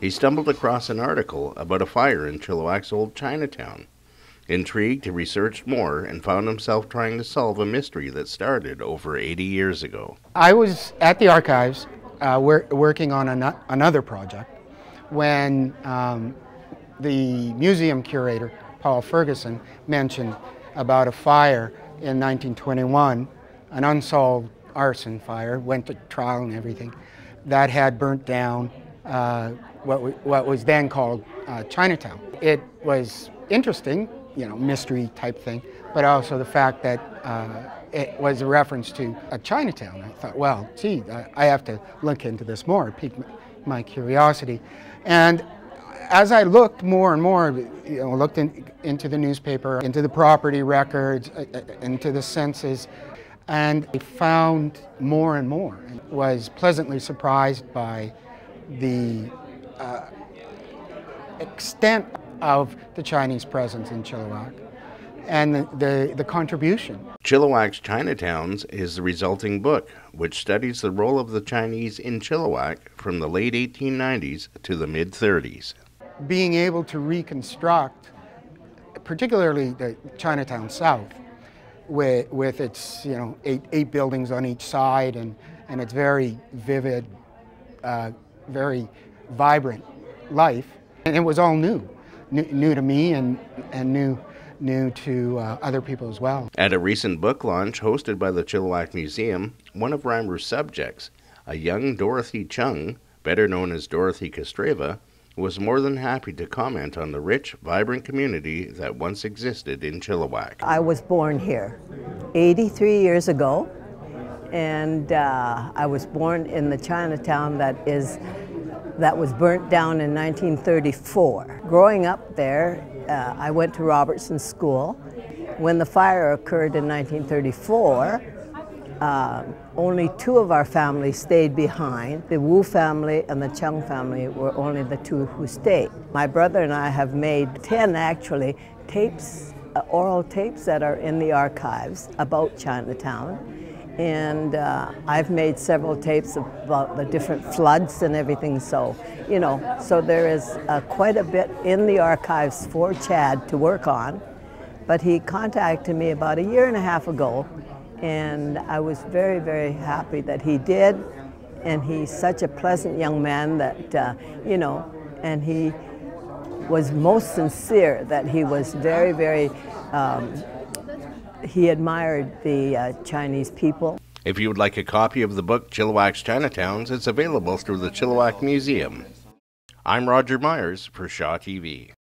he stumbled across an article about a fire in Chilliwack's old Chinatown. Intrigued, he researched more and found himself trying to solve a mystery that started over 80 years ago. I was at the archives working on another project when the museum curator, Paul Ferguson, mentioned about a fire in 1921, an unsolved arson fire, went to trial and everything, that had burnt down what was then called Chinatown. It was interesting, mystery type thing, but also the fact that it was a reference to a Chinatown. I thought, well, gee, I have to look into this more. It piqued my curiosity. And as I looked more and more, looked into the newspaper, into the property records, into the census, and I found more and more. And was pleasantly surprised by the extent of the Chinese presence in Chilliwack and the contribution. Chilliwack's Chinatowns is the resulting book, which studies the role of the Chinese in Chilliwack from the late 1890s to the mid-30s. Being able to reconstruct, particularly the Chinatown South, with its eight buildings on each side and its very vivid, very vibrant life, and it was all new to me and new to other people as well. At a recent book launch hosted by the Chilliwack Museum, one of Reimer's subjects, a young Dorothy Chung, better known as Dorothy Kostreva, was more than happy to comment on the rich, vibrant community that once existed in Chilliwack. I was born here 83 years ago, and I was born in the Chinatown that was burnt down in 1934. Growing up there, I went to Robertson School. When the fire occurred in 1934, only two of our families stayed behind. The Wu family and the Chung family were only the two who stayed. My brother and I have made 10 actually tapes, oral tapes that are in the archives about Chinatown. And I've made several tapes about the different floods and everything, so so there is quite a bit in the archives for Chad to work on. But he contacted me about a year and a half ago, and I was very, very happy that he did. And he's such a pleasant young man that, and he was most sincere, that he was very, very, he admired the Chinese people. If you would like a copy of the book Chilliwack's Chinatowns, it's available through the Chilliwack Museum. I'm Roger Myers for Shaw TV.